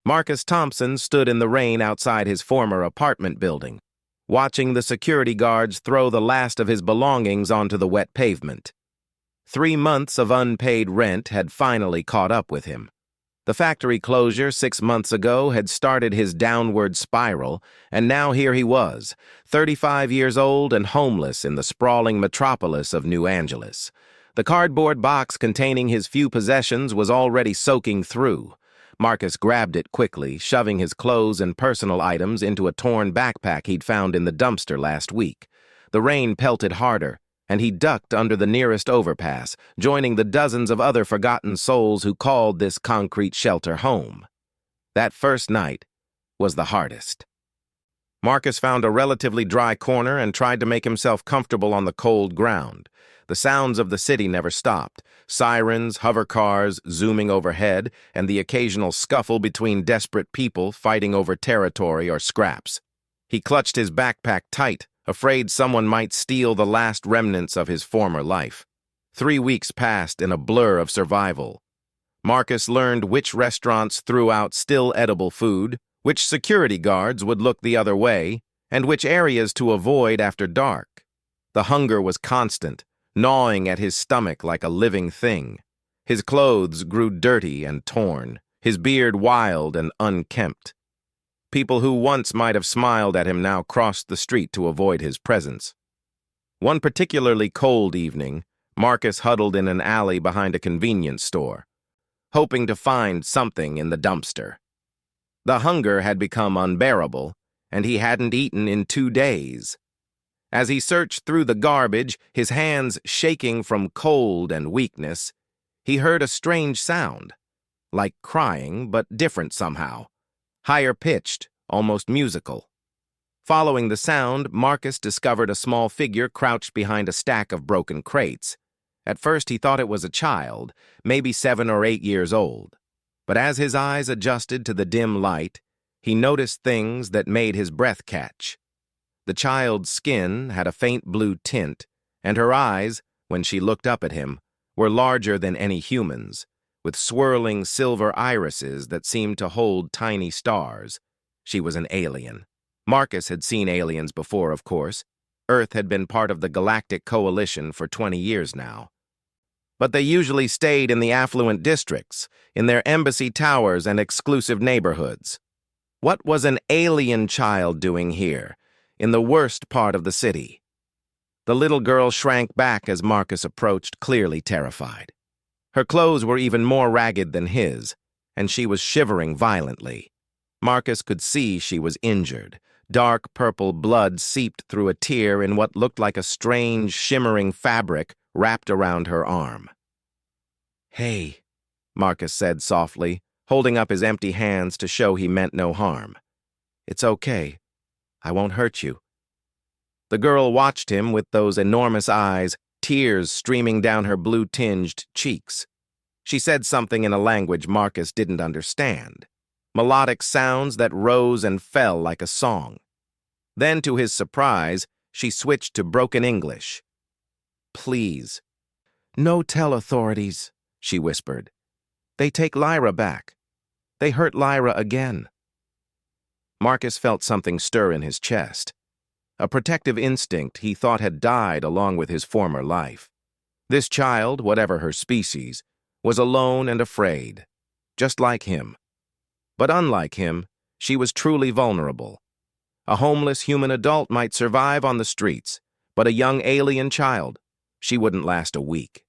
Marcus Thompson stood in the rain outside his former apartment building, watching the security guards throw the last of his belongings onto the wet pavement. 3 months of unpaid rent had finally caught up with him. The factory closure 6 months ago had started his downward spiral, and now here he was, 35 years old and homeless in the sprawling metropolis of New Angeles. The cardboard box containing his few possessions was already soaking through. Marcus grabbed it quickly, shoving his clothes and personal items into a torn backpack he'd found in the dumpster last week. The rain pelted harder, and he ducked under the nearest overpass, joining the dozens of other forgotten souls who called this concrete shelter home. That first night was the hardest. Marcus found a relatively dry corner and tried to make himself comfortable on the cold ground. The sounds of the city never stopped. Sirens, hover cars zooming overhead, and the occasional scuffle between desperate people fighting over territory or scraps. He clutched his backpack tight, afraid someone might steal the last remnants of his former life. 3 weeks passed in a blur of survival. Marcus learned which restaurants threw out still edible food, which security guards would look the other way, and which areas to avoid after dark. The hunger was constant, gnawing at his stomach like a living thing. His clothes grew dirty and torn, his beard wild and unkempt. People who once might have smiled at him now crossed the street to avoid his presence. One particularly cold evening, Marcus huddled in an alley behind a convenience store, hoping to find something in the dumpster. The hunger had become unbearable, and he hadn't eaten in 2 days. As he searched through the garbage, his hands shaking from cold and weakness, he heard a strange sound, like crying, but different somehow, higher-pitched, almost musical. Following the sound, Marcus discovered a small figure crouched behind a stack of broken crates. At first he thought it was a child, maybe 7 or 8 years old. But as his eyes adjusted to the dim light, he noticed things that made his breath catch. The child's skin had a faint blue tint, and her eyes, when she looked up at him, were larger than any human's, with swirling silver irises that seemed to hold tiny stars. She was an alien. Marcus had seen aliens before, of course. Earth had been part of the Galactic Coalition for 20 years now. But they usually stayed in the affluent districts, in their embassy towers and exclusive neighborhoods. What was an alien child doing here, in the worst part of the city? The little girl shrank back as Marcus approached, clearly terrified. Her clothes were even more ragged than his, and she was shivering violently. Marcus could see she was injured. Dark purple blood seeped through a tear in what looked like a strange, shimmering fabric wrapped around her arm. "Hey," Marcus said softly, holding up his empty hands to show he meant no harm. "It's okay. I won't hurt you." The girl watched him with those enormous eyes, tears streaming down her blue-tinged cheeks. She said something in a language Marcus didn't understand, melodic sounds that rose and fell like a song. Then, to his surprise, she switched to broken English. "Please. No tell authorities," she whispered. "They take Lyra back. They hurt Lyra again." Marcus felt something stir in his chest. A protective instinct he thought had died along with his former life. This child, whatever her species, was alone and afraid, just like him. But unlike him, she was truly vulnerable. A homeless human adult might survive on the streets, but a young alien child, she wouldn't last a week.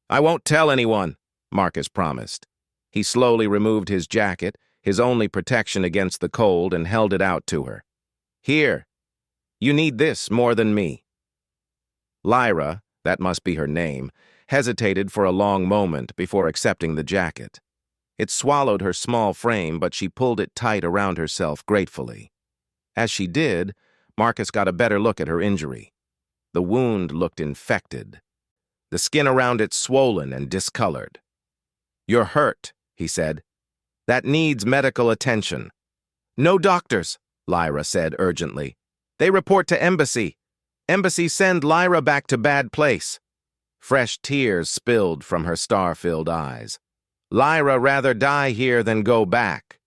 "I won't tell anyone," Marcus promised. He slowly removed his jacket, his only protection against the cold, and held it out to her. "Here. You need this more than me." Lyra, that must be her name, hesitated for a long moment before accepting the jacket. It swallowed her small frame, but she pulled it tight around herself gratefully. As she did, Marcus got a better look at her injury. The wound looked infected, the skin around it swollen and discolored. "You're hurt," he said. "That needs medical attention." "No doctors," Lyra said urgently. "They report to embassy. Embassy send Lyra back to bad place." Fresh tears spilled from her star-filled eyes. "Lyra rather die here than go back."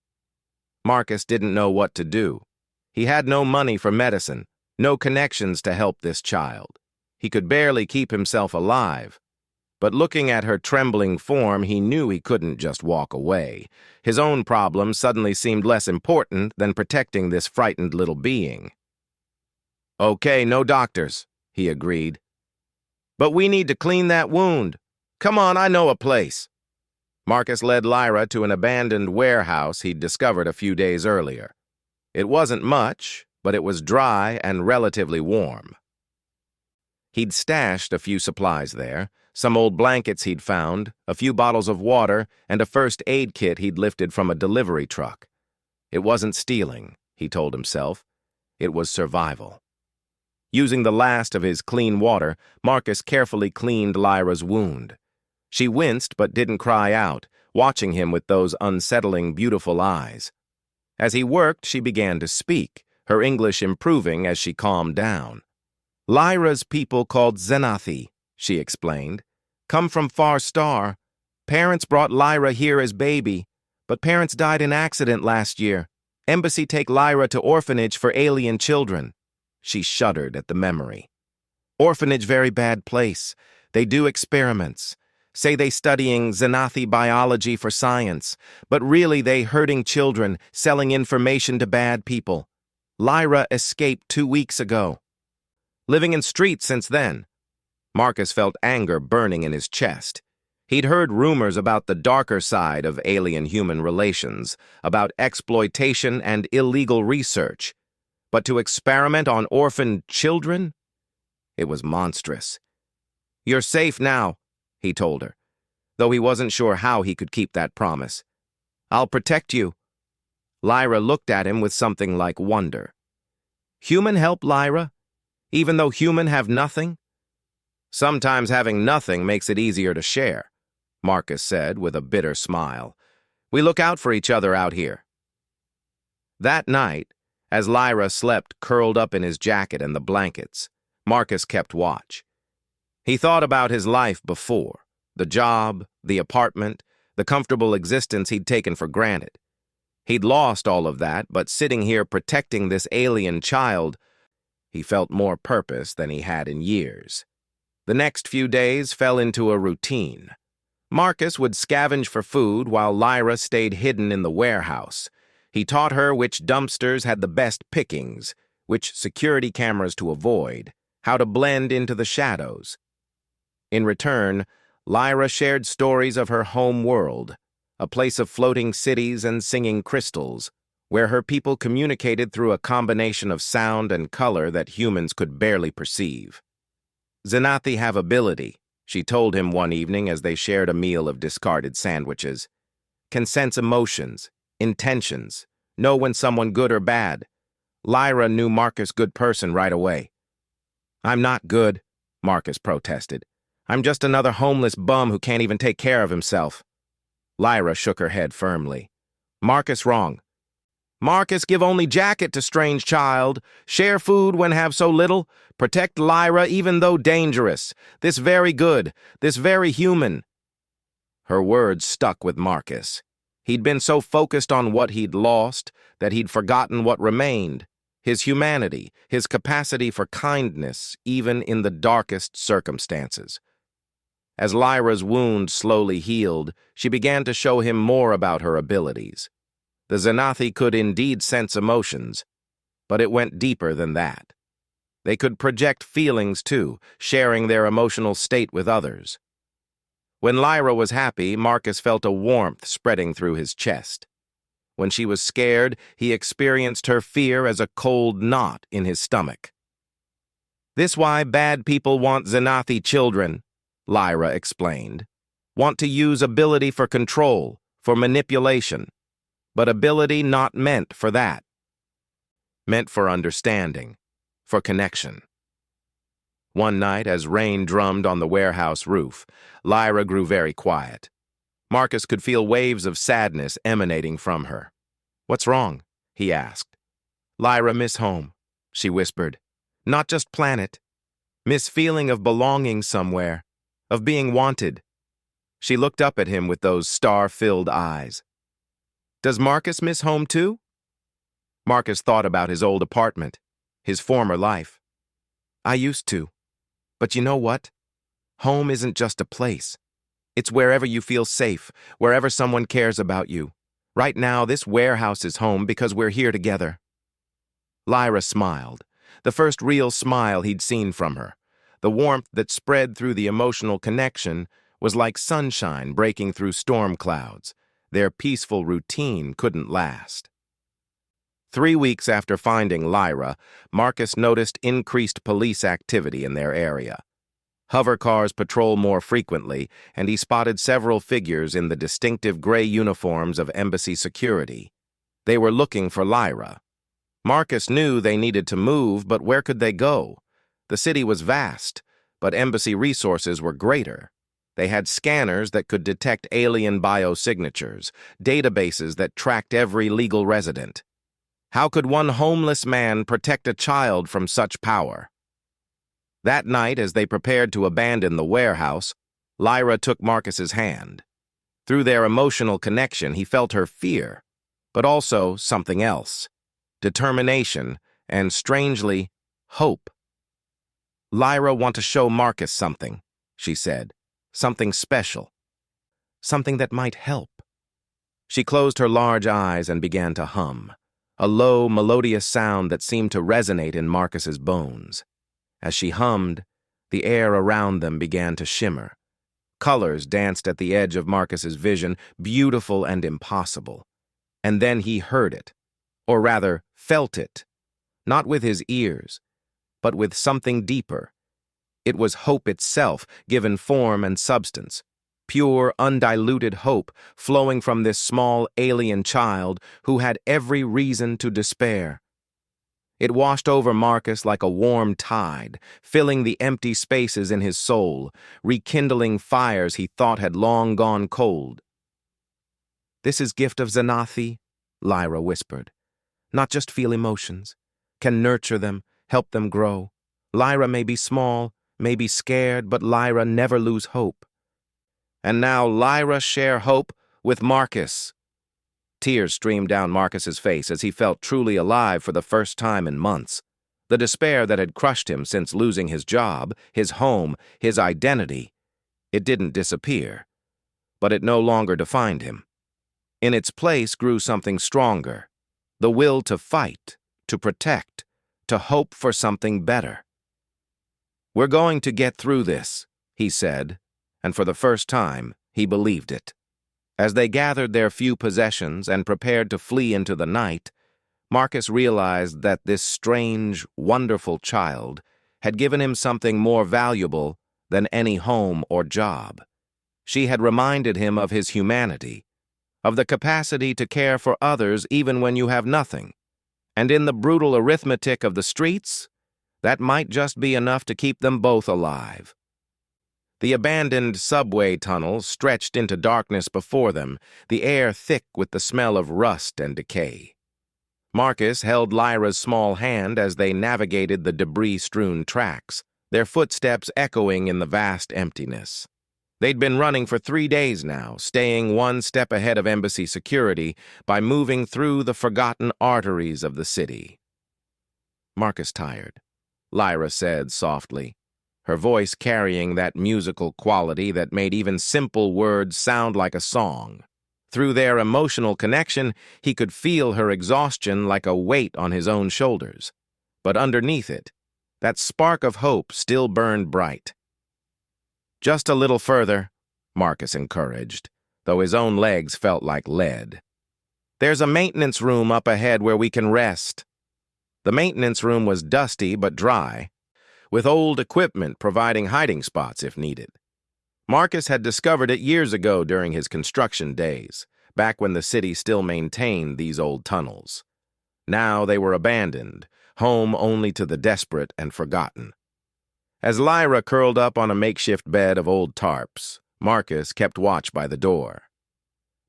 Marcus didn't know what to do. He had no money for medicine, no connections to help this child. He could barely keep himself alive. But looking at her trembling form, he knew he couldn't just walk away. His own problems suddenly seemed less important than protecting this frightened little being. "Okay, no doctors," he agreed. "But we need to clean that wound. Come on, I know a place." Marcus led Lyra to an abandoned warehouse he'd discovered a few days earlier. It wasn't much, but it was dry and relatively warm. He'd stashed a few supplies there, some old blankets he'd found, a few bottles of water, and a first aid kit he'd lifted from a delivery truck. It wasn't stealing, he told himself. It was survival. Using the last of his clean water, Marcus carefully cleaned Lyra's wound. She winced but didn't cry out, watching him with those unsettling, beautiful eyes. As he worked, she began to speak, her English improving as she calmed down. "Lyra's people called Zenathi," she explained, "come from Far Star. Parents brought Lyra here as baby, but parents died in accident last year. Embassy take Lyra to orphanage for alien children." She shuddered at the memory. "Orphanage very bad place. They do experiments. Say they studying Zenathi biology for science, but really they hurting children, selling information to bad people. Lyra escaped 2 weeks ago. Living in streets since then." Marcus felt anger burning in his chest. He'd heard rumors about the darker side of alien-human relations, about exploitation and illegal research. But to experiment on orphaned children? It was monstrous. "You're safe now," he told her, though he wasn't sure how he could keep that promise. "I'll protect you." Lyra looked at him with something like wonder. "Human help, Lyra? Even though human have nothing?" "Sometimes having nothing makes it easier to share," Marcus said with a bitter smile. "We look out for each other out here." That night, as Lyra slept curled up in his jacket and the blankets, Marcus kept watch. He thought about his life before, the job, the apartment, the comfortable existence he'd taken for granted. He'd lost all of that, but sitting here protecting this alien child, he felt more purpose than he had in years. The next few days fell into a routine. Marcus would scavenge for food while Lyra stayed hidden in the warehouse. He taught her which dumpsters had the best pickings, which security cameras to avoid, how to blend into the shadows. In return, Lyra shared stories of her home world, a place of floating cities and singing crystals, where her people communicated through a combination of sound and color that humans could barely perceive. "Zenathi have ability," she told him one evening as they shared a meal of discarded sandwiches. "Can sense emotions, intentions, know when someone good or bad." Lyra knew Marcus' good person right away. "I'm not good," Marcus protested. "I'm just another homeless bum who can't even take care of himself." Lyra shook her head firmly. "Marcus wrong. Marcus give only jacket to strange child, share food when have so little, protect Lyra even though dangerous, this very good, this very human." Her words stuck with Marcus. He'd been so focused on what he'd lost that he'd forgotten what remained, his humanity, his capacity for kindness, even in the darkest circumstances. As Lyra's wound slowly healed, she began to show him more about her abilities. The Zenathi could indeed sense emotions, but it went deeper than that. They could project feelings too, sharing their emotional state with others. When Lyra was happy, Marcus felt a warmth spreading through his chest. When she was scared, he experienced her fear as a cold knot in his stomach. "This why bad people want Zenathi children," Lyra explained. "Want to use ability for control, for manipulation. But ability not meant for that. Meant for understanding, for connection." One night, as rain drummed on the warehouse roof, Lyra grew very quiet. Marcus could feel waves of sadness emanating from her. "What's wrong?" he asked. "Lyra miss home," she whispered. "Not just planet. Miss feeling of belonging somewhere, of being wanted." She looked up at him with those star-filled eyes. "Does Marcus miss home too?" Marcus thought about his old apartment, his former life. I used to. But you know what? Home isn't just a place. It's wherever you feel safe, wherever someone cares about you. Right now, this warehouse is home because we're here together. Lyra smiled, the first real smile he'd seen from her. The warmth that spread through the emotional connection was like sunshine breaking through storm clouds. Their peaceful routine couldn't last. 3 weeks after finding Lyra, Marcus noticed increased police activity in their area. Hover cars patrol more frequently, and he spotted several figures in the distinctive gray uniforms of embassy security. They were looking for Lyra. Marcus knew they needed to move, but where could they go? The city was vast, but embassy resources were greater. They had scanners that could detect alien biosignatures, databases that tracked every legal resident. How could one homeless man protect a child from such power? That night, as they prepared to abandon the warehouse, Lyra took Marcus's hand. Through their emotional connection, he felt her fear, but also something else: determination and, strangely, hope. Lyra want to show Marcus something, she said, something special, something that might help. She closed her large eyes and began to hum, a low, melodious sound that seemed to resonate in Marcus's bones. As she hummed, the air around them began to shimmer. Colors danced at the edge of Marcus's vision, beautiful and impossible. And then he heard it, or rather, felt it, not with his ears, but with something deeper. It was hope itself, given form and substance. Pure, undiluted hope flowing from this small alien child who had every reason to despair. It washed over Marcus like a warm tide, filling the empty spaces in his soul, rekindling fires he thought had long gone cold. "This is gift of Xanathi," Lyra whispered. "Not just feel emotions, can nurture them, help them grow. Lyra may be small, may be scared, but Lyra never lose hope." And now Lyra share hope with Marcus. Tears streamed down Marcus's face as he felt truly alive for the first time in months. The despair that had crushed him since losing his job, his home, his identity, it didn't disappear, but it no longer defined him. In its place grew something stronger, the will to fight, to protect, to hope for something better. "We're going to get through this," he said, and for the first time, he believed it. As they gathered their few possessions and prepared to flee into the night, Marcus realized that this strange, wonderful child had given him something more valuable than any home or job. She had reminded him of his humanity, of the capacity to care for others even when you have nothing. And in the brutal arithmetic of the streets, that might just be enough to keep them both alive. The abandoned subway tunnels stretched into darkness before them, the air thick with the smell of rust and decay. Marcus held Lyra's small hand as they navigated the debris-strewn tracks, their footsteps echoing in the vast emptiness. They'd been running for 3 days now, staying one step ahead of embassy security by moving through the forgotten arteries of the city. "Marcus tired," Lyra said softly, her voice carrying that musical quality that made even simple words sound like a song. Through their emotional connection, he could feel her exhaustion like a weight on his own shoulders. But underneath it, that spark of hope still burned bright. "Just a little further," Marcus encouraged, though his own legs felt like lead. "There's a maintenance room up ahead where we can rest." The maintenance room was dusty but dry, with old equipment providing hiding spots if needed. Marcus had discovered it years ago during his construction days, back when the city still maintained these old tunnels. Now they were abandoned, home only to the desperate and forgotten. As Lyra curled up on a makeshift bed of old tarps, Marcus kept watch by the door.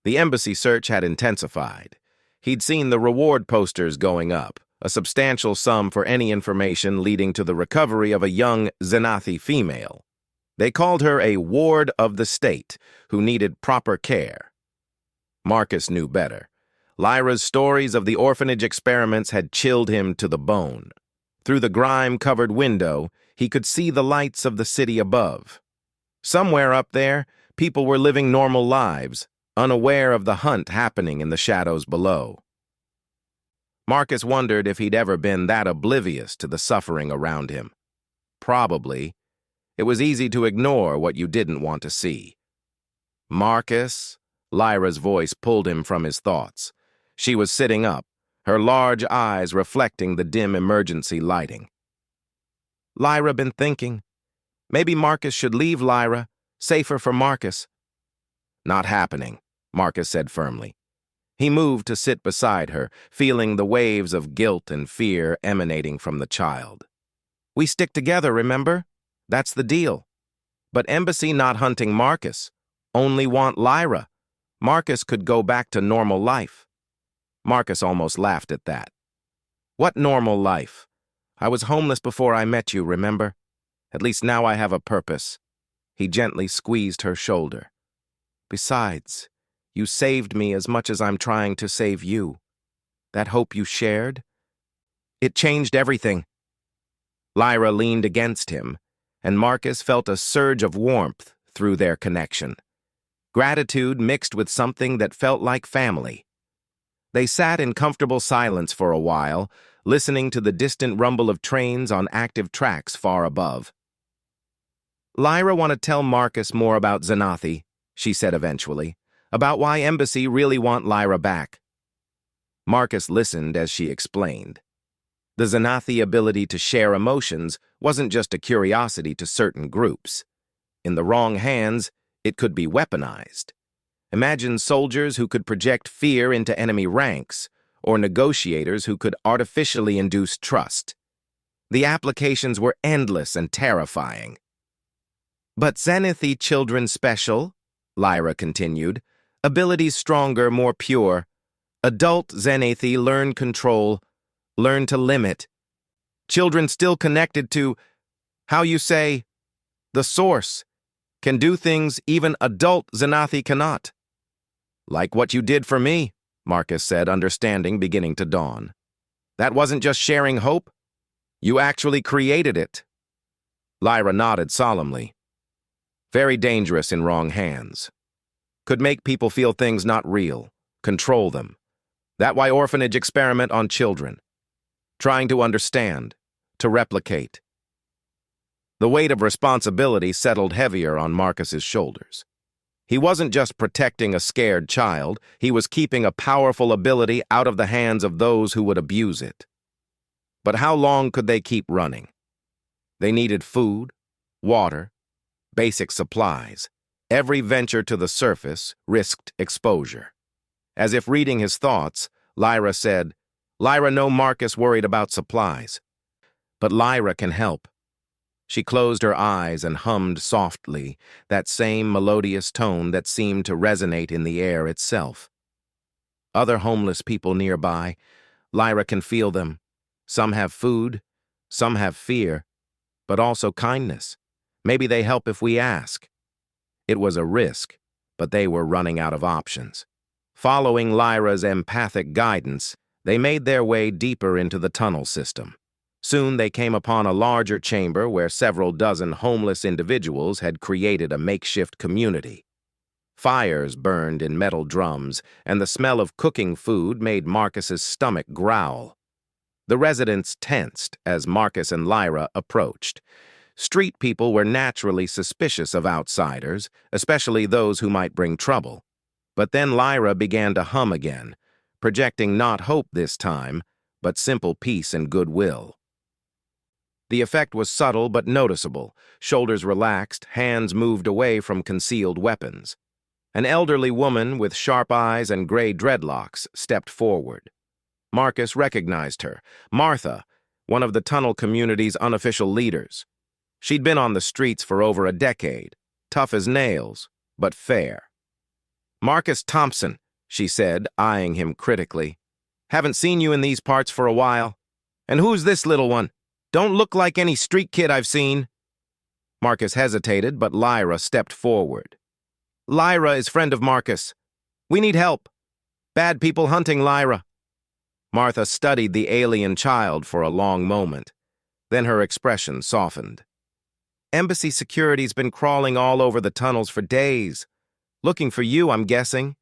The embassy search had intensified. He'd seen the reward posters going up, a substantial sum for any information leading to the recovery of a young Xanathi female. They called her a ward of the state who needed proper care. Marcus knew better. Lyra's stories of the orphanage experiments had chilled him to the bone. Through the grime-covered window, he could see the lights of the city above. Somewhere up there, people were living normal lives, unaware of the hunt happening in the shadows below. Marcus wondered if he'd ever been that oblivious to the suffering around him. Probably. It was easy to ignore what you didn't want to see. Marcus? Lyra's voice pulled him from his thoughts. She was sitting up, her large eyes reflecting the dim emergency lighting. Lyra been thinking. Maybe Marcus should leave Lyra. Safer for Marcus. Not happening, Marcus said firmly. He moved to sit beside her, feeling the waves of guilt and fear emanating from the child. We stick together, remember? That's the deal. But Embassy not hunting Marcus. Only want Lyra. Marcus could go back to normal life. Marcus almost laughed at that. What normal life? I was homeless before I met you, remember? At least now I have a purpose. He gently squeezed her shoulder. Besides, you saved me as much as I'm trying to save you. That hope you shared? It changed everything. Lyra leaned against him, and Marcus felt a surge of warmth through their connection. Gratitude mixed with something that felt like family. They sat in comfortable silence for a while, listening to the distant rumble of trains on active tracks far above. Lyra want to tell Marcus more about Xanathi, she said eventually, about why Embassy really want Lyra back. Marcus listened as she explained. The Xanathi ability to share emotions wasn't just a curiosity to certain groups. In the wrong hands, it could be weaponized. Imagine soldiers who could project fear into enemy ranks, or negotiators who could artificially induce trust. The applications were endless and terrifying. But Xanathi children special, Lyra continued, abilities stronger, more pure. Adult Xanathi learn control, learn to limit. Children still connected to, how you say, the source, can do things even adult Xanathi cannot. Like what you did for me, Marcus said, understanding beginning to dawn. That wasn't just sharing hope. You actually created it. Lyra nodded solemnly. Very dangerous in wrong hands. Could make people feel things not real, control them. That why orphanage experiment on children. Trying to understand, to replicate. The weight of responsibility settled heavier on Marcus's shoulders. He wasn't just protecting a scared child, he was keeping a powerful ability out of the hands of those who would abuse it. But how long could they keep running? They needed food, water, basic supplies. Every venture to the surface risked exposure. As if reading his thoughts, Lyra said, Lyra know Marcus worried about supplies. But Lyra can help. She closed her eyes and hummed softly, that same melodious tone that seemed to resonate in the air itself. Other homeless people nearby, Lyra can feel them. Some have food, some have fear, but also kindness. Maybe they help if we ask. It was a risk, but they were running out of options. Following Lyra's empathic guidance, they made their way deeper into the tunnel system. Soon they came upon a larger chamber where several dozen homeless individuals had created a makeshift community. Fires burned in metal drums, and the smell of cooking food made Marcus's stomach growl. The residents tensed as Marcus and Lyra approached. Street people were naturally suspicious of outsiders, especially those who might bring trouble. But then Lyra began to hum again, projecting not hope this time, but simple peace and goodwill. The effect was subtle but noticeable. Shoulders relaxed, hands moved away from concealed weapons. An elderly woman with sharp eyes and gray dreadlocks stepped forward. Marcus recognized her, Martha, one of the tunnel community's unofficial leaders. She'd been on the streets for over a decade, tough as nails, but fair. Marcus Thompson, she said, eyeing him critically. Haven't seen you in these parts for a while. And who's this little one? Don't look like any street kid I've seen. Marcus hesitated, but Lyra stepped forward. Lyra is friend of Marcus. We need help. Bad people hunting Lyra. Martha studied the alien child for a long moment. Then her expression softened. Embassy security's been crawling all over the tunnels for days. Looking for you, I'm guessing.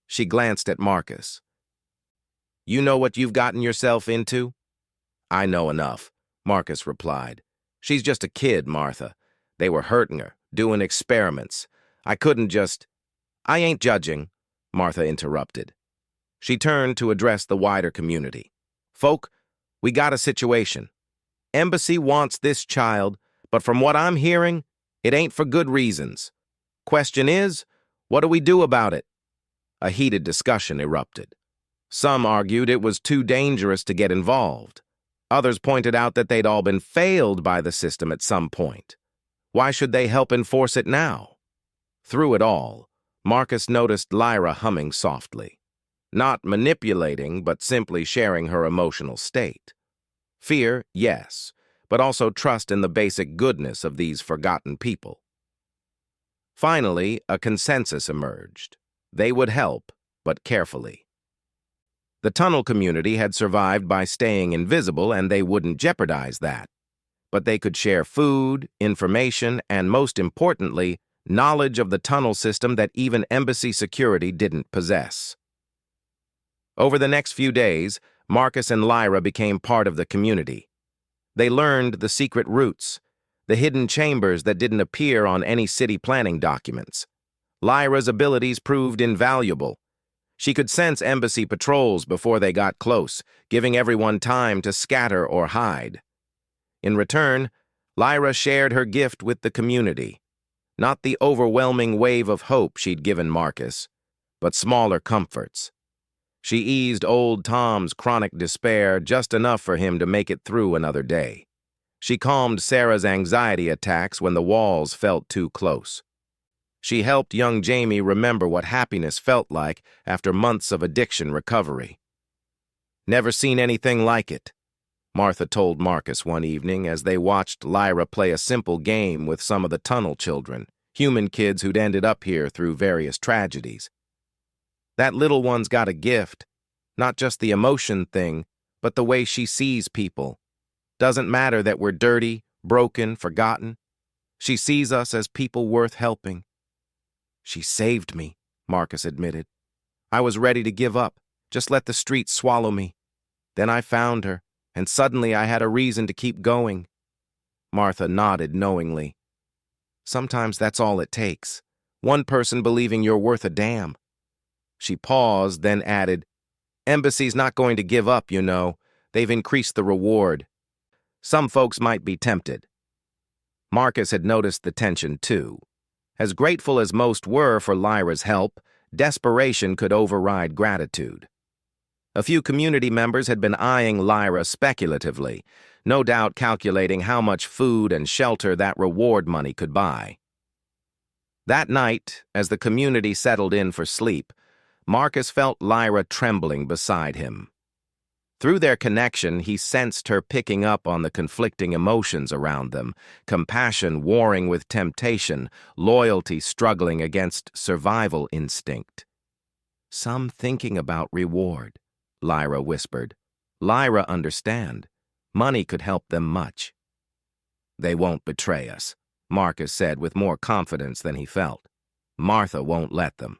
She glanced at Marcus. You know what you've gotten yourself into? I know enough, Marcus replied. She's just a kid, Martha. They were hurting her, doing experiments. I couldn't just... I ain't judging, Martha interrupted. She turned to address the wider community. Folk, we got a situation. Embassy wants this child, but from what I'm hearing, it ain't for good reasons. Question is, what do we do about it? A heated discussion erupted. Some argued it was too dangerous to get involved. Others pointed out that they'd all been failed by the system at some point. Why should they help enforce it now? Through it all, Marcus noticed Lyra humming softly. Not manipulating, but simply sharing her emotional state. Fear, yes, but also trust in the basic goodness of these forgotten people. Finally, a consensus emerged. They would help, but carefully. The tunnel community had survived by staying invisible, and they wouldn't jeopardize that. But they could share food, information, and most importantly, knowledge of the tunnel system that even embassy security didn't possess. Over the next few days, Marcus and Lyra became part of the community. They learned the secret routes, the hidden chambers that didn't appear on any city planning documents. Lyra's abilities proved invaluable. She could sense embassy patrols before they got close, giving everyone time to scatter or hide. In return, Lyra shared her gift with the community. Not the overwhelming wave of hope she'd given Marcus, but smaller comforts. She eased old Tom's chronic despair just enough for him to make it through another day. She calmed Sarah's anxiety attacks when the walls felt too close. She helped young Jamie remember what happiness felt like after months of addiction recovery. Never seen anything like it, Martha told Marcus one evening as they watched Lyra play a simple game with some of the tunnel children, human kids who'd ended up here through various tragedies. That little one's got a gift, not just the emotion thing, but the way she sees people. Doesn't matter that we're dirty, broken, forgotten. She sees us as people worth helping. She saved me, Marcus admitted. I was ready to give up, just let the streets swallow me. Then I found her, and suddenly I had a reason to keep going. Martha nodded knowingly. Sometimes that's all it takes. One person believing you're worth a damn. She paused, then added, Embassy's not going to give up, you know. They've increased the reward. Some folks might be tempted. Marcus had noticed the tension, too. As grateful as most were for Lyra's help, desperation could override gratitude. A few community members had been eyeing Lyra speculatively, no doubt calculating how much food and shelter that reward money could buy. That night, as the community settled in for sleep, Marcus felt Lyra trembling beside him. Through their connection, he sensed her picking up on the conflicting emotions around them, compassion warring with temptation, loyalty struggling against survival instinct. Some thinking about reward, Lyra whispered. Lyra understand. Money could help them much. They won't betray us, Marcus said with more confidence than he felt. Martha won't let them.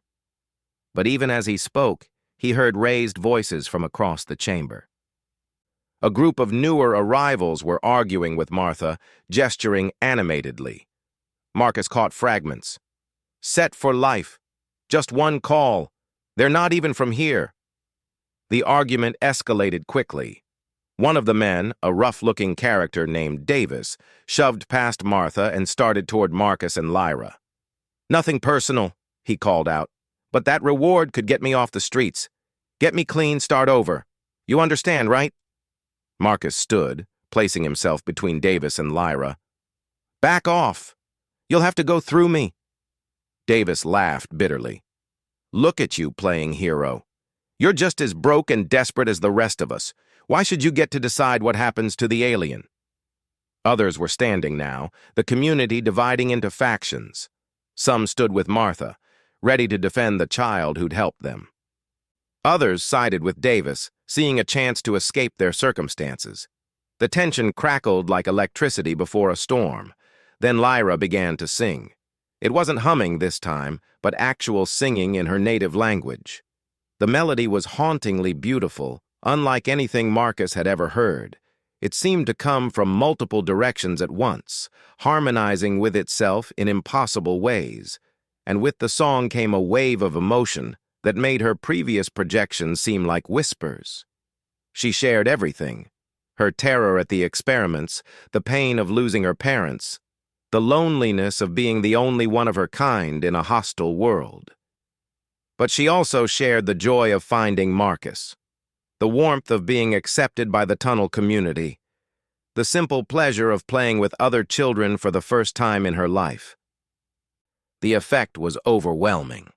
But even as he spoke, he heard raised voices from across the chamber. A group of newer arrivals were arguing with Martha, gesturing animatedly. Marcus caught fragments. Set for life. Just one call. They're not even from here. The argument escalated quickly. One of the men, a rough-looking character named Davis, shoved past Martha and started toward Marcus and Lyra. Nothing personal, he called out. But that reward could get me off the streets. Get me clean, start over. You understand, right? Marcus stood, placing himself between Davis and Lyra. Back off. You'll have to go through me. Davis laughed bitterly. Look at you playing hero. You're just as broke and desperate as the rest of us. Why should you get to decide what happens to the alien? Others were standing now, the community dividing into factions. Some stood with Martha, ready to defend the child who'd helped them. Others sided with Davis, seeing a chance to escape their circumstances. The tension crackled like electricity before a storm. Then Lyra began to sing. It wasn't humming this time, but actual singing in her native language. The melody was hauntingly beautiful, unlike anything Marcus had ever heard. It seemed to come from multiple directions at once, harmonizing with itself in impossible ways. And with the song came a wave of emotion that made her previous projections seem like whispers. She shared everything: her terror at the experiments, the pain of losing her parents, the loneliness of being the only one of her kind in a hostile world. But she also shared the joy of finding Marcus, the warmth of being accepted by the tunnel community, the simple pleasure of playing with other children for the first time in her life. The effect was overwhelming.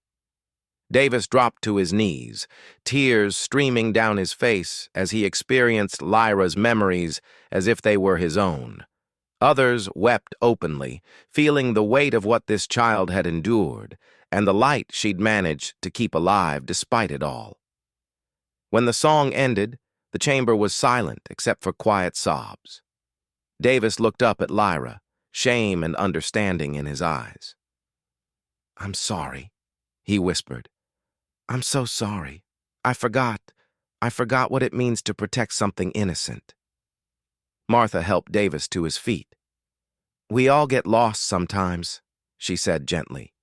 Davis dropped to his knees, tears streaming down his face as he experienced Lyra's memories as if they were his own. Others wept openly, feeling the weight of what this child had endured and the light she'd managed to keep alive despite it all. When the song ended, the chamber was silent except for quiet sobs. Davis looked up at Lyra, shame and understanding in his eyes. "I'm sorry," he whispered. "I'm so sorry. I forgot what it means to protect something innocent." Martha helped Davis to his feet. "We all get lost sometimes," she said gently.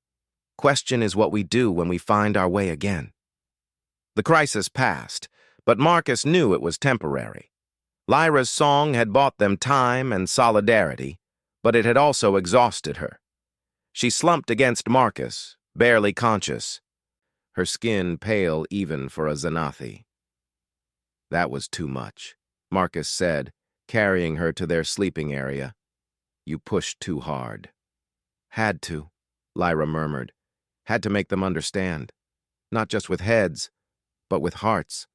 "Question is what we do when we find our way again." The crisis passed, but Marcus knew it was temporary. Lyra's song had bought them time and solidarity, but it had also exhausted her. She slumped against Marcus, barely conscious, her skin pale even for a Xanathi. "That was too much," Marcus said, carrying her to their sleeping area. "You pushed too hard." "Had to," Lyra murmured. "Had to make them understand. Not just with heads, but with hearts."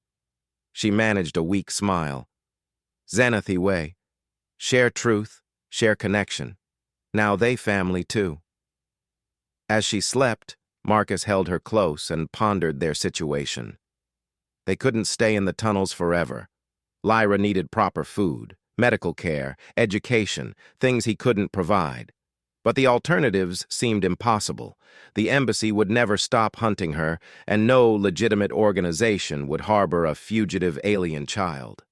She managed a weak smile. "Xanathi way. Share truth, share connection. Now they family too." As she slept, Marcus held her close and pondered their situation. They couldn't stay in the tunnels forever. Lyra needed proper food, medical care, education, things he couldn't provide. But the alternatives seemed impossible. The embassy would never stop hunting her, and no legitimate organization would harbor a fugitive alien child.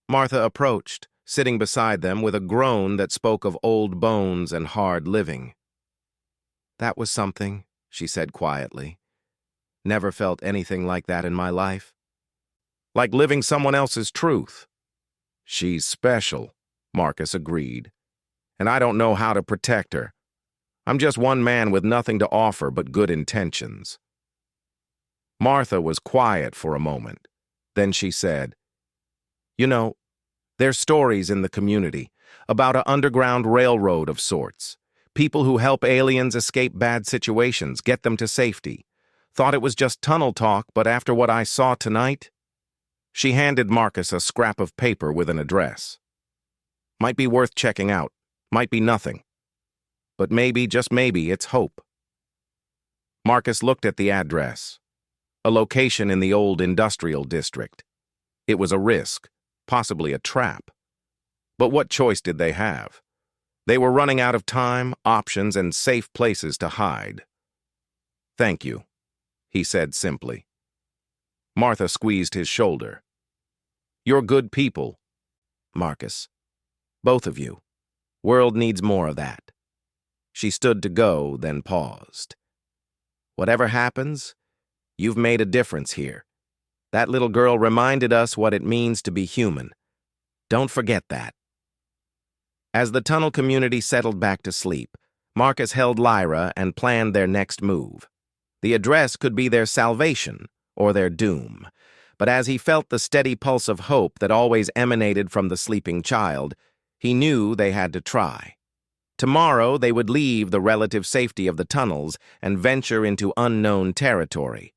Martha approached, sitting beside them with a groan that spoke of old bones and hard living. "That was something," she said quietly. "Never felt anything like that in my life. Like living someone else's truth." "She's special," Marcus agreed. "And I don't know how to protect her. I'm just one man with nothing to offer but good intentions." Martha was quiet for a moment. Then she said, "You know, there's stories in the community about an underground railroad of sorts. People who help aliens escape bad situations, get them to safety. Thought it was just tunnel talk, but after what I saw tonight..." She handed Marcus a scrap of paper with an address. "Might be worth checking out. Might be nothing. But maybe, just maybe, it's hope." Marcus looked at the address. A location in the old industrial district. It was a risk, possibly a trap. But what choice did they have? They were running out of time, options, and safe places to hide. "Thank you," he said simply. Martha squeezed his shoulder. "You're good people, Marcus. Both of you. World needs more of that." She stood to go, then paused. "Whatever happens, you've made a difference here. That little girl reminded us what it means to be human. Don't forget that." As the tunnel community settled back to sleep, Marcus held Lyra and planned their next move. The address could be their salvation or their doom. But as he felt the steady pulse of hope that always emanated from the sleeping child, he knew they had to try. Tomorrow they would leave the relative safety of the tunnels and venture into unknown territory.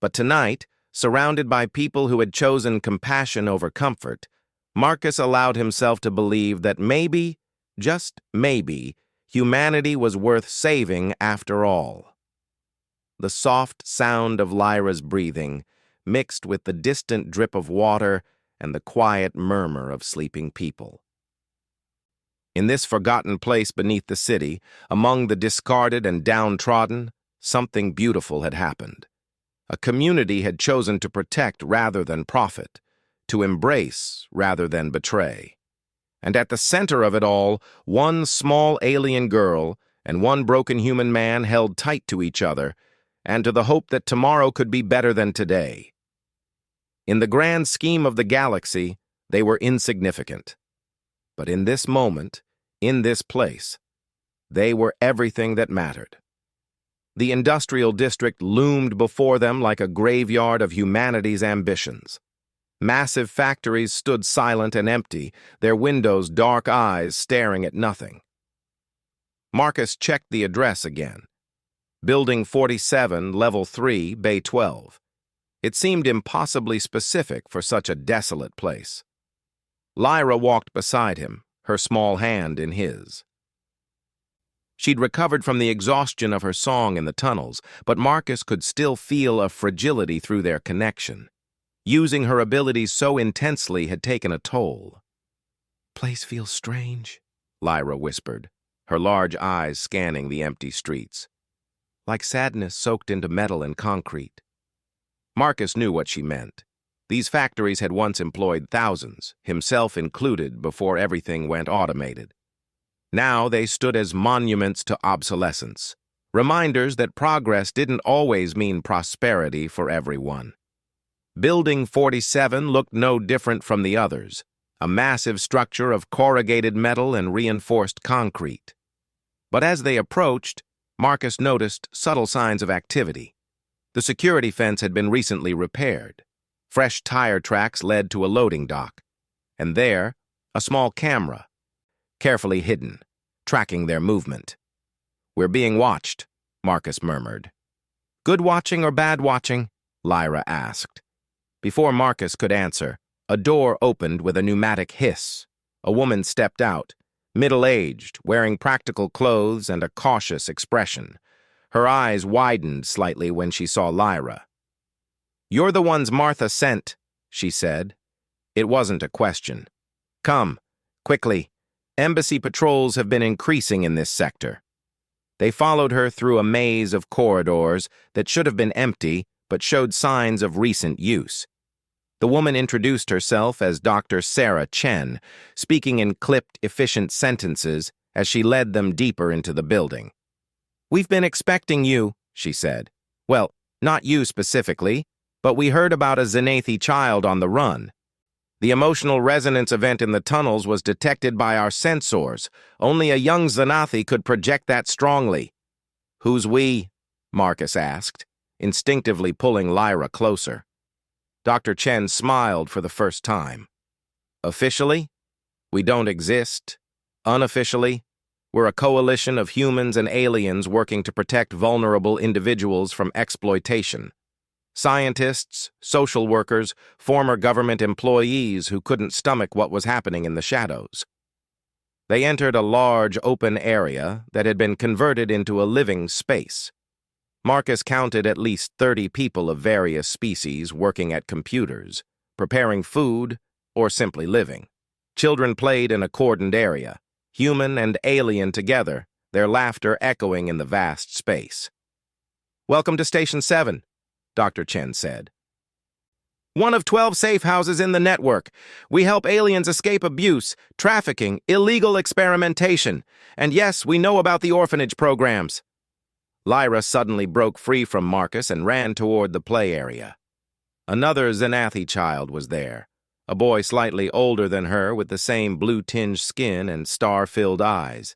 But tonight, surrounded by people who had chosen compassion over comfort, Marcus allowed himself to believe that maybe, just maybe, humanity was worth saving after all. The soft sound of Lyra's breathing, mixed with the distant drip of water and the quiet murmur of sleeping people. In this forgotten place beneath the city, among the discarded and downtrodden, something beautiful had happened. A community had chosen to protect rather than profit, to embrace rather than betray. And at the center of it all, one small alien girl and one broken human man held tight to each other and to the hope that tomorrow could be better than today. In the grand scheme of the galaxy, they were insignificant. But in this moment, in this place, they were everything that mattered. The industrial district loomed before them like a graveyard of humanity's ambitions. Massive factories stood silent and empty, their windows dark eyes staring at nothing. Marcus checked the address again. Building 47, Level 3, Bay 12. It seemed impossibly specific for such a desolate place. Lyra walked beside him, her small hand in his. She'd recovered from the exhaustion of her song in the tunnels, but Marcus could still feel a fragility through their connection. Using her abilities so intensely had taken a toll. "Place feels strange," Lyra whispered, her large eyes scanning the empty streets. "Like sadness soaked into metal and concrete." Marcus knew what she meant. These factories had once employed thousands, himself included, before everything went automated. Now they stood as monuments to obsolescence, reminders that progress didn't always mean prosperity for everyone. Building 47 looked no different from the others, a massive structure of corrugated metal and reinforced concrete. But as they approached, Marcus noticed subtle signs of activity. The security fence had been recently repaired. Fresh tire tracks led to a loading dock. And there, a small camera, carefully hidden, tracking their movement. "We're being watched," Marcus murmured. "Good watching or bad watching?" Lyra asked. Before Marcus could answer, a door opened with a pneumatic hiss. A woman stepped out, middle-aged, wearing practical clothes and a cautious expression. Her eyes widened slightly when she saw Lyra. "You're the ones Martha sent," she said. It wasn't a question. "Come, quickly. Embassy patrols have been increasing in this sector." They followed her through a maze of corridors that should have been empty but showed signs of recent use. The woman introduced herself as Dr. Sarah Chen, speaking in clipped, efficient sentences as she led them deeper into the building. "We've been expecting you," she said. "Well, not you specifically, but we heard about a Xanathi child on the run. The emotional resonance event in the tunnels was detected by our sensors. Only a young Xanathi could project that strongly." "Who's we?" Marcus asked, instinctively pulling Lyra closer. Dr. Chen smiled for the first time. "Officially, we don't exist. Unofficially, we're a coalition of humans and aliens working to protect vulnerable individuals from exploitation. Scientists, social workers, former government employees who couldn't stomach what was happening in the shadows." They entered a large open area that had been converted into a living space. Marcus counted at least 30 people of various species working at computers, preparing food, or simply living. Children played in a cordoned area, human and alien together, their laughter echoing in the vast space. "Welcome to Station 7, Dr. Chen said. "One of 12 safe houses in the network. We help aliens escape abuse, trafficking, illegal experimentation. And yes, we know about the orphanage programs." Lyra suddenly broke free from Marcus and ran toward the play area. Another Xanathi child was there, a boy slightly older than her with the same blue-tinged skin and star-filled eyes.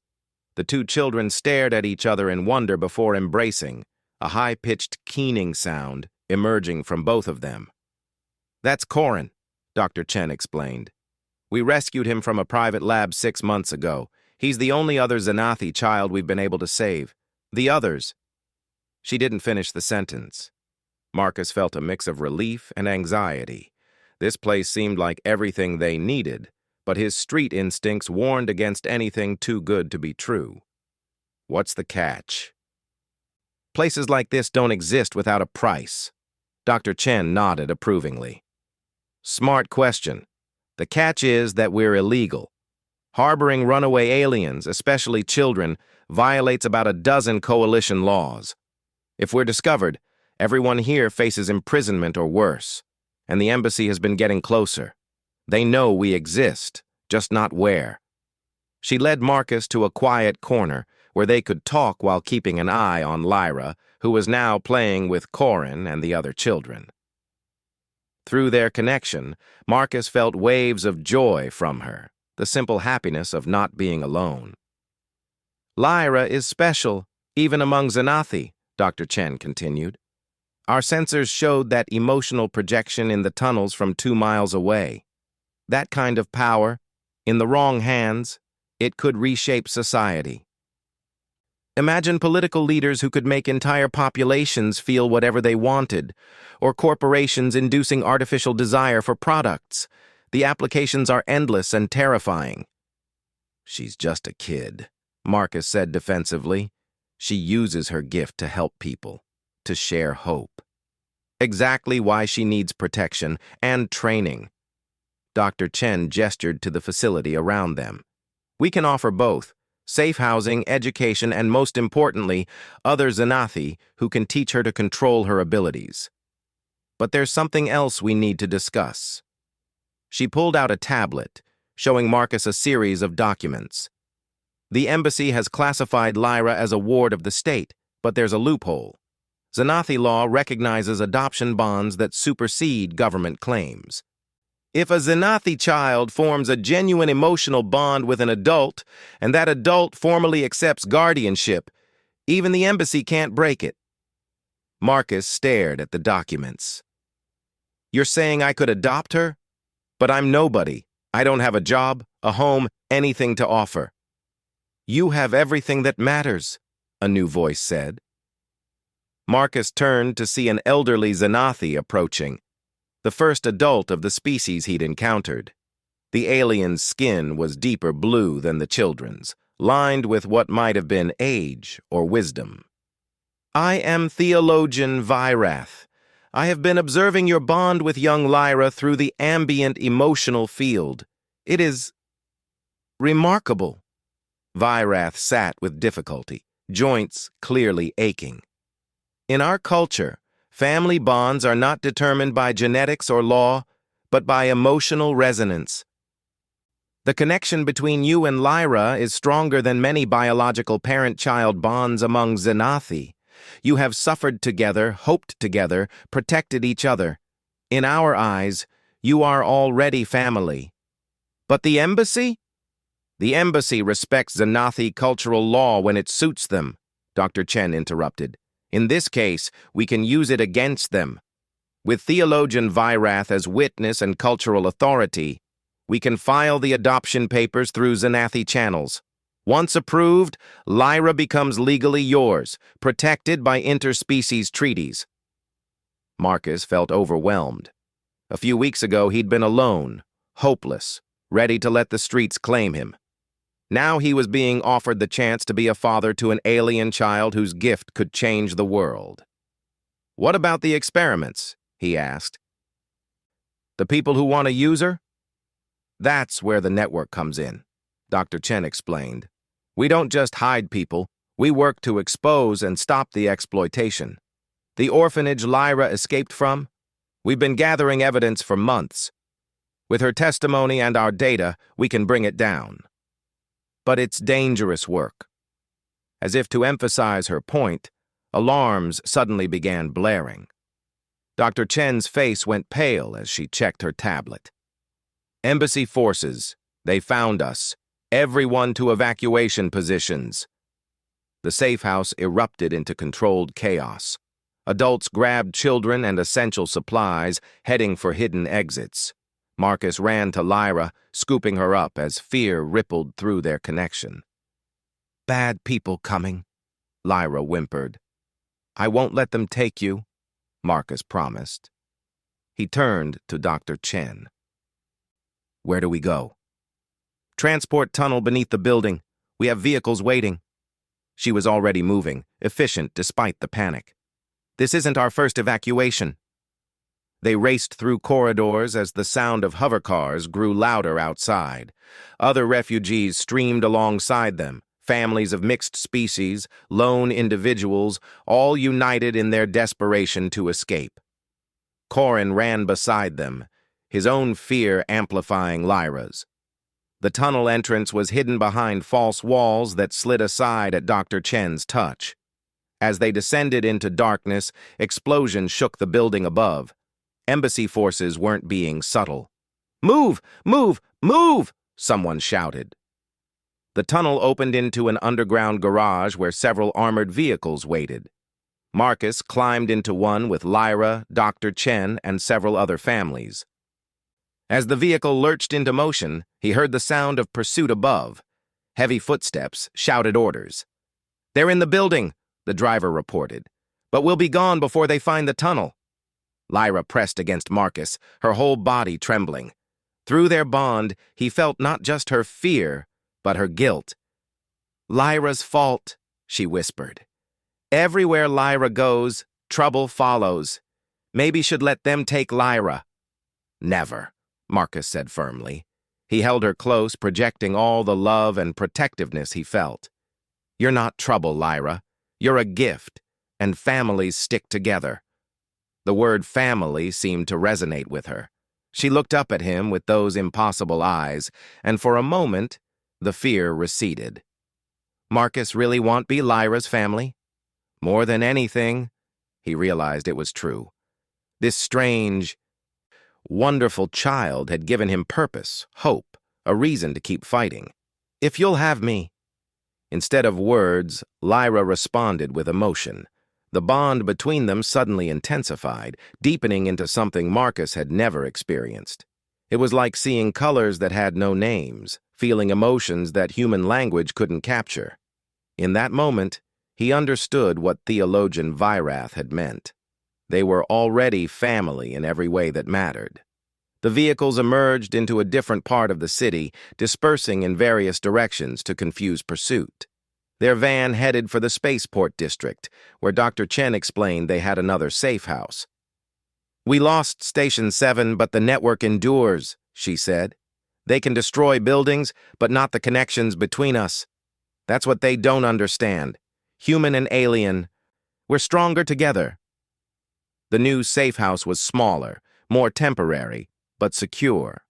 The two children stared at each other in wonder before embracing, a high-pitched keening sound emerging from both of them. "That's Corin," Dr. Chen explained. "We rescued him from a private lab 6 months ago. He's the only other Xanathi child we've been able to save. The others—" She didn't finish the sentence. Marcus felt a mix of relief and anxiety. This place seemed like everything they needed, but his street instincts warned against anything too good to be true. "What's the catch?" "Places like this don't exist without a price," Dr. Chen nodded approvingly. Smart question. The catch is that we're illegal. Harboring runaway aliens, especially children, violates about a dozen coalition laws. If we're discovered, everyone here faces imprisonment or worse, and the embassy has been getting closer. They know we exist, just not where. She led Marcus to a quiet corner where they could talk while keeping an eye on Lyra, who was now playing with Corin and the other children. Through their connection, Marcus felt waves of joy from her, the simple happiness of not being alone. Lyra is special, even among Xanathi, Dr. Chen continued. Our sensors showed that emotional projection in the tunnels from 2 miles away. That kind of power, in the wrong hands, it could reshape society. Imagine political leaders who could make entire populations feel whatever they wanted, or corporations inducing artificial desire for products. The applications are endless and terrifying. She's just a kid, Marcus said defensively. She uses her gift to help people, to share hope. Exactly why she needs protection and training. Dr. Chen gestured to the facility around them. We can offer both, safe housing, education, and most importantly, other Xanathi who can teach her to control her abilities. But there's something else we need to discuss. She pulled out a tablet, showing Marcus a series of documents. The embassy has classified Lyra as a ward of the state, but there's a loophole. Xanathi law recognizes adoption bonds that supersede government claims. If a Xanathi child forms a genuine emotional bond with an adult, and that adult formally accepts guardianship, even the embassy can't break it. Marcus stared at the documents. You're saying I could adopt her? But I'm nobody. I don't have a job, a home, anything to offer. You have everything that matters, a new voice said. Marcus turned to see an elderly Xanathi approaching, the first adult of the species he'd encountered. The alien's skin was deeper blue than the children's, lined with what might have been age or wisdom. I am Theologian Vyrath. I have been observing your bond with young Lyra through the ambient emotional field. It is remarkable. Vyrath sat with difficulty, joints clearly aching. In our culture, family bonds are not determined by genetics or law, but by emotional resonance. The connection between you and Lyra is stronger than many biological parent-child bonds among Xanathi. You have suffered together, hoped together, protected each other. In our eyes, you are already family. But the embassy? The embassy respects Xanathi cultural law when it suits them, Dr. Chen interrupted. In this case, we can use it against them. With Theologian Vyrath as witness and cultural authority, we can file the adoption papers through Xanathi channels. Once approved, Lyra becomes legally yours, protected by interspecies treaties. Marcus felt overwhelmed. A few weeks ago, he'd been alone, hopeless, ready to let the streets claim him. Now he was being offered the chance to be a father to an alien child whose gift could change the world. What about the experiments? He asked. The people who want to use her? That's where the network comes in, Dr. Chen explained. We don't just hide people, we work to expose and stop the exploitation. The orphanage Lyra escaped from? We've been gathering evidence for months. With her testimony and our data, we can bring it down. But it's dangerous work. As if to emphasize her point, alarms suddenly began blaring. Dr. Chen's face went pale as she checked her tablet. Embassy forces, they found us. Everyone to evacuation positions. The safe house erupted into controlled chaos. Adults grabbed children and essential supplies, heading for hidden exits. Marcus ran to Lyra, scooping her up as fear rippled through their connection. Bad people coming, Lyra whimpered. I won't let them take you, Marcus promised. He turned to Dr. Chen. Where do we go? Transport tunnel beneath the building. We have vehicles waiting. She was already moving, efficient despite the panic. This isn't our first evacuation. They raced through corridors as the sound of hovercars grew louder outside. Other refugees streamed alongside them, families of mixed species, lone individuals, all united in their desperation to escape. Corin ran beside them, his own fear amplifying Lyra's. The tunnel entrance was hidden behind false walls that slid aside at Dr. Chen's touch. As they descended into darkness, explosions shook the building above. Embassy forces weren't being subtle. "Move! Move! Move!" someone shouted. The tunnel opened into an underground garage where several armored vehicles waited. Marcus climbed into one with Lyra, Dr. Chen, and several other families. As the vehicle lurched into motion, he heard the sound of pursuit above. Heavy footsteps shouted orders. "They're in the building," the driver reported, "but we'll be gone before they find the tunnel." Lyra pressed against Marcus, her whole body trembling. Through their bond, he felt not just her fear, but her guilt. "Lyra's fault," she whispered. "Everywhere Lyra goes, trouble follows. Maybe should let them take Lyra." "Never," Marcus said firmly. He held her close, projecting all the love and protectiveness he felt. "You're not trouble, Lyra. You're a gift, and families stick together." The word family seemed to resonate with her. She looked up at him with those impossible eyes, and for a moment, the fear receded. Marcus really won't be Lyra's family? More than anything, he realized it was true. This strange, wonderful child had given him purpose, hope, a reason to keep fighting. "If you'll have me." Instead of words, Lyra responded with emotion. The bond between them suddenly intensified, deepening into something Marcus had never experienced. It was like seeing colors that had no names, feeling emotions that human language couldn't capture. In that moment, he understood what theologian Vyrath had meant. They were already family in every way that mattered. The vehicles emerged into a different part of the city, dispersing in various directions to confuse pursuit. Their van headed for the spaceport district, where Dr. Chen explained they had another safe house. "We lost Station 7, but the network endures," she said. "They can destroy buildings, but not the connections between us. That's what they don't understand. Human and alien. We're stronger together." The new safe house was smaller, more temporary, but secure.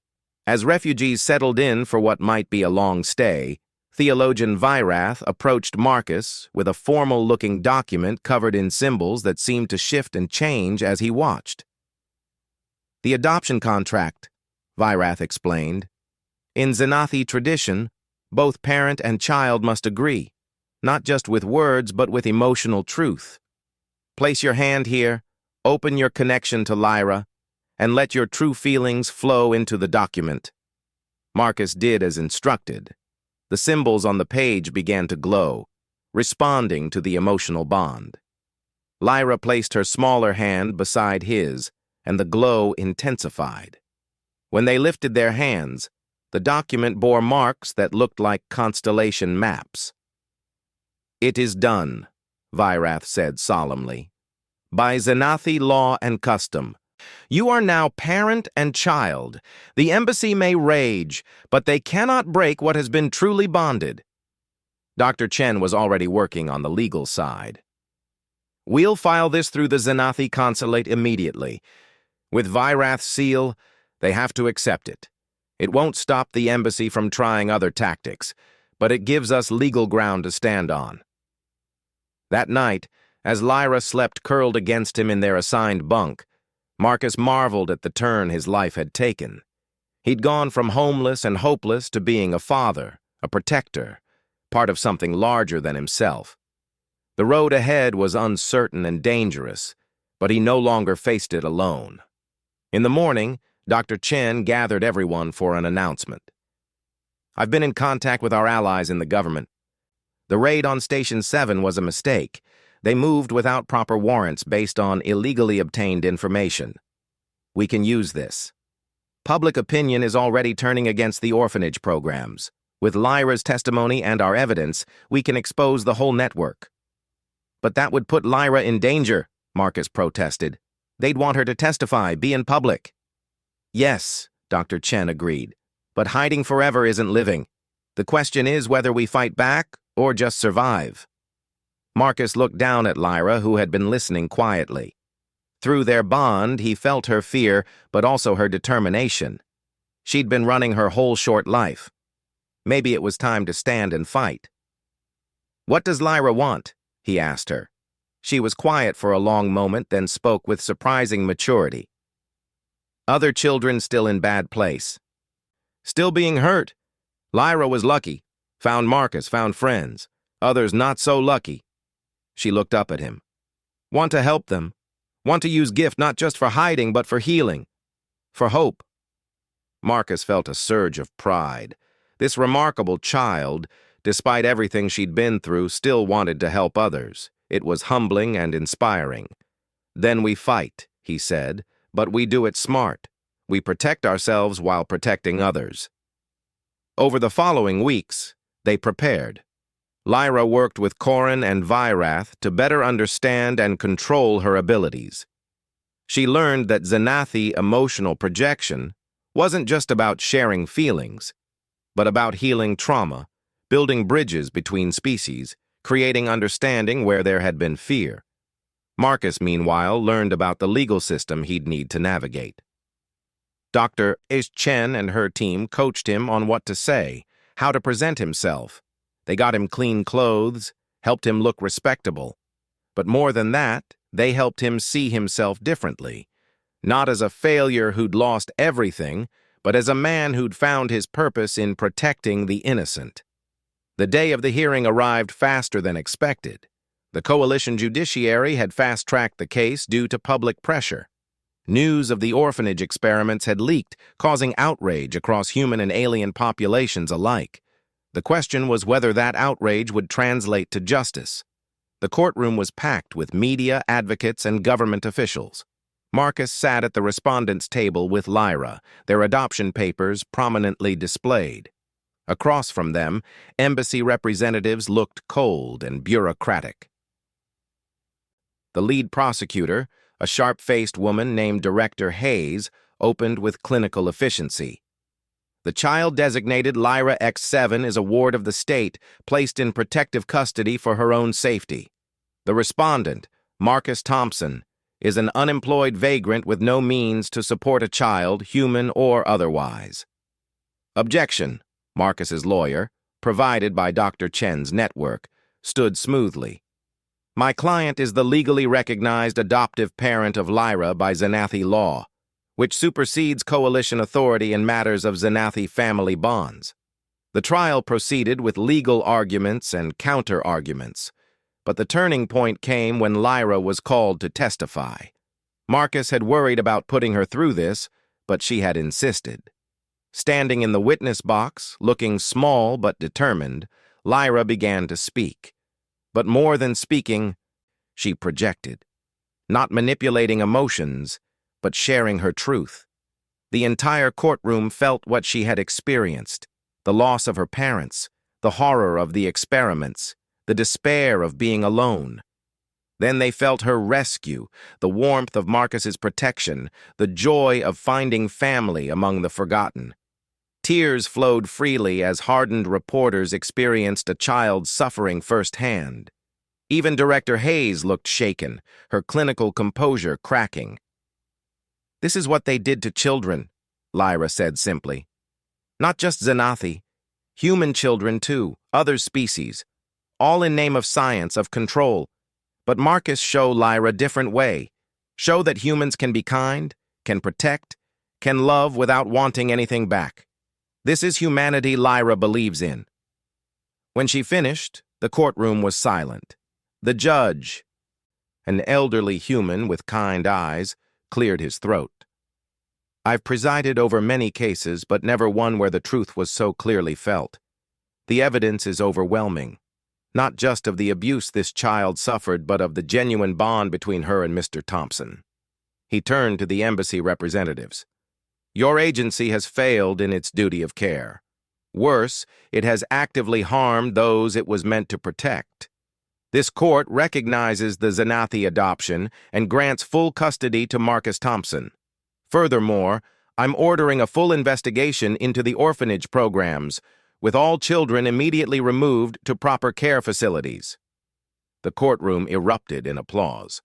As refugees settled in for what might be a long stay, theologian Vyrath approached Marcus with a formal-looking document covered in symbols that seemed to shift and change as he watched. "The adoption contract," Vyrath explained. "In Xanathi tradition, both parent and child must agree, not just with words but with emotional truth. Place your hand here, open your connection to Lyra, and let your true feelings flow into the document." Marcus did as instructed. The symbols on the page began to glow, responding to the emotional bond. Lyra placed her smaller hand beside his, and the glow intensified. When they lifted their hands, the document bore marks that looked like constellation maps. "It is done," Vyrath said solemnly. "By Xanathi law and custom, you are now parent and child. The embassy may rage, but they cannot break what has been truly bonded." Dr. Chen was already working on the legal side. "We'll file this through the Xanathi consulate immediately. With Vyrath's seal, they have to accept it. It won't stop the embassy from trying other tactics, but it gives us legal ground to stand on." That night, as Lyra slept curled against him in their assigned bunk, Marcus marveled at the turn his life had taken. He'd gone from homeless and hopeless to being a father, a protector, part of something larger than himself. The road ahead was uncertain and dangerous, but he no longer faced it alone. In the morning, Dr. Chen gathered everyone for an announcement. "I've been in contact with our allies in the government. The raid on Station 7 was a mistake. They moved without proper warrants based on illegally obtained information. We can use this. Public opinion is already turning against the orphanage programs. With Lyra's testimony and our evidence, we can expose the whole network." "But that would put Lyra in danger," Marcus protested. They'd want her to testify, be in public. Yes, Dr. Chen agreed, but hiding forever isn't living. The question is whether we fight back or just survive. Marcus looked down at Lyra, who had been listening quietly. Through their bond, he felt her fear, but also her determination. She'd been running her whole short life. Maybe it was time to stand and fight. "What does Lyra want?" he asked her. She was quiet for a long moment, then spoke with surprising maturity. "Other children still in bad place. Still being hurt. Lyra was lucky. Found Marcus, found friends. Others not so lucky." She looked up at him. "Want to help them. Want to use gift not just for hiding, but for healing. For hope." Marcus felt a surge of pride. This remarkable child, despite everything she'd been through, still wanted to help others. It was humbling and inspiring. "Then we fight," he said, "but we do it smart. We protect ourselves while protecting others." Over the following weeks, they prepared. Lyra worked with Corin and Vyrath to better understand and control her abilities. She learned that Xanathi emotional projection wasn't just about sharing feelings, but about healing trauma, building bridges between species, creating understanding where there had been fear. Marcus, meanwhile, learned about the legal system he'd need to navigate. Dr. Chen and her team coached him on what to say, how to present himself. They got him clean clothes, helped him look respectable. But more than that, they helped him see himself differently. Not as a failure who'd lost everything, but as a man who'd found his purpose in protecting the innocent. The day of the hearing arrived faster than expected. The coalition judiciary had fast-tracked the case due to public pressure. News of the orphanage experiments had leaked, causing outrage across human and alien populations alike. The question was whether that outrage would translate to justice. The courtroom was packed with media, advocates, and government officials. Marcus sat at the respondents' table with Lyra, their adoption papers prominently displayed. Across from them, embassy representatives looked cold and bureaucratic. The lead prosecutor, a sharp-faced woman named Director Hayes, opened with clinical efficiency. "The child designated Lyra X7 is a ward of the state, placed in protective custody for her own safety. The respondent, Marcus Thompson, is an unemployed vagrant with no means to support a child, human or otherwise." Objection, Marcus's lawyer, provided by Dr. Chen's network, stood smoothly. "My client is the legally recognized adoptive parent of Lyra by Xanathi law, which supersedes coalition authority in matters of Xanathi family bonds." The trial proceeded with legal arguments and counter-arguments, but the turning point came when Lyra was called to testify. Marcus had worried about putting her through this, but she had insisted. Standing in the witness box, looking small but determined, Lyra began to speak. But more than speaking, she projected. Not manipulating emotions, but sharing her truth. The entire courtroom felt what she had experienced: the loss of her parents, the horror of the experiments, the despair of being alone. Then they felt her rescue, the warmth of Marcus's protection, the joy of finding family among the forgotten. Tears flowed freely as hardened reporters experienced a child suffering firsthand. Even Director Hayes looked shaken, her clinical composure cracking. "This is what they did to children," Lyra said simply. "Not just Xanathi, human children too, other species. All in name of science, of control. But Marcus showed Lyra a different way. Show that humans can be kind, can protect, can love without wanting anything back. This is humanity Lyra believes in." When she finished, the courtroom was silent. The judge, an elderly human with kind eyes, cleared his throat. "I've presided over many cases, but never one where the truth was so clearly felt. The evidence is overwhelming. Not just of the abuse this child suffered, but of the genuine bond between her and Mr. Thompson." He turned to the embassy representatives. "Your agency has failed in its duty of care. Worse, it has actively harmed those it was meant to protect. This court recognizes the Xanathi adoption and grants full custody to Marcus Thompson. Furthermore, I'm ordering a full investigation into the orphanage programs, with all children immediately removed to proper care facilities. The courtroom erupted in applause.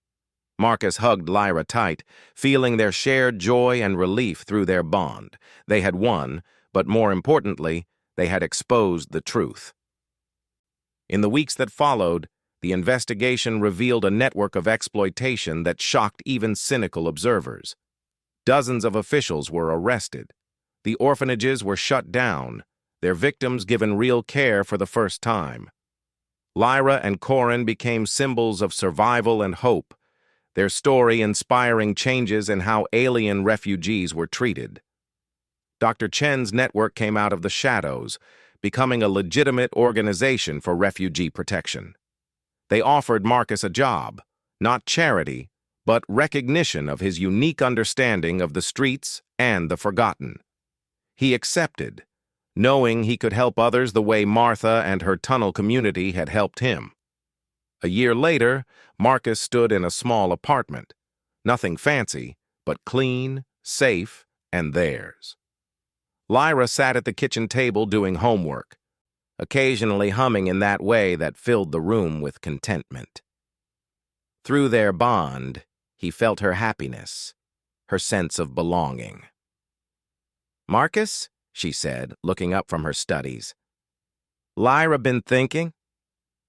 Marcus hugged Lyra tight, feeling their shared joy and relief through their bond. They had won, but more importantly, they had exposed the truth. In the weeks that followed, the investigation revealed a network of exploitation that shocked even cynical observers. Dozens of officials were arrested. The orphanages were shut down, their victims given real care for the first time. Lyra and Corin became symbols of survival and hope, their story inspiring changes in how alien refugees were treated. Dr. Chen's network came out of the shadows, becoming a legitimate organization for refugee protection. They offered Marcus a job, not charity, but recognition of his unique understanding of the streets and the forgotten. He accepted, knowing he could help others the way Martha and her tunnel community had helped him. A year later, Marcus stood in a small apartment. Nothing fancy, but clean, safe, and theirs. Lyra sat at the kitchen table doing homework, occasionally humming in that way that filled the room with contentment. Through their bond, he felt her happiness, her sense of belonging. "Marcus," she said, looking up from her studies. "Lyra been thinking?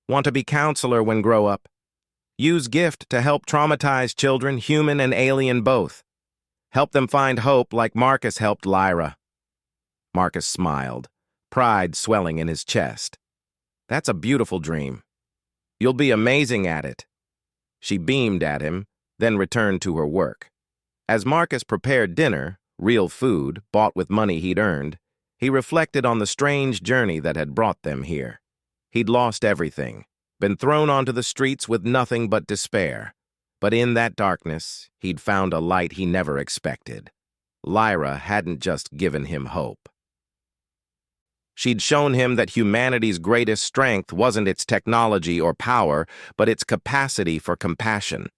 Want to be counselor when grow up. Use gift to help traumatized children, human and alien both. Help them find hope like Marcus helped Lyra." Marcus smiled, pride swelling in his chest. "That's a beautiful dream. You'll be amazing at it." She beamed at him, then returned to her work. As Marcus prepared dinner, real food, bought with money he'd earned, he reflected on the strange journey that had brought them here. He'd lost everything, been thrown onto the streets with nothing but despair. But in that darkness, he'd found a light he never expected. Lyra hadn't just given him hope. She'd shown him that humanity's greatest strength wasn't its technology or power, but its capacity for compassion.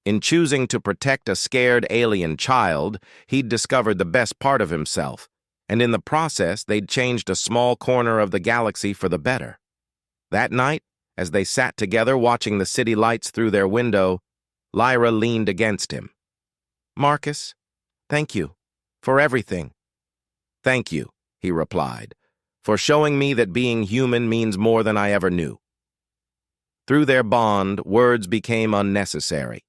In choosing to protect a scared alien child, he'd discovered the best part of himself, and in the process, they'd changed a small corner of the galaxy for the better. That night, as they sat together watching the city lights through their window, Lyra leaned against him. "Marcus, thank you for everything." "Thank you," he replied, "for showing me that being human means more than I ever knew." Through their bond, words became unnecessary.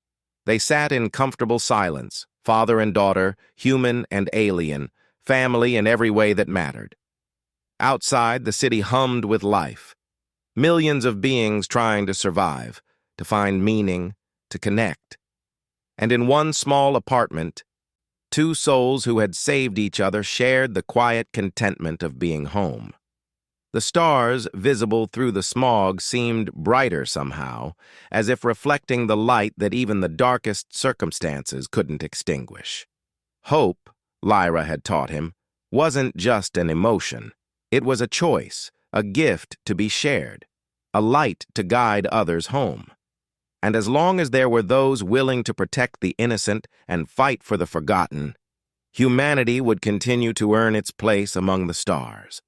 They sat in comfortable silence, father and daughter, human and alien, family in every way that mattered. Outside, the city hummed with life. Millions of beings trying to survive, to find meaning, to connect. And in one small apartment, two souls who had saved each other shared the quiet contentment of being home. The stars, visible through the smog, seemed brighter somehow, as if reflecting the light that even the darkest circumstances couldn't extinguish. Hope, Lyra had taught him, wasn't just an emotion. It was a choice, a gift to be shared, a light to guide others home. And as long as there were those willing to protect the innocent and fight for the forgotten, humanity would continue to earn its place among the stars.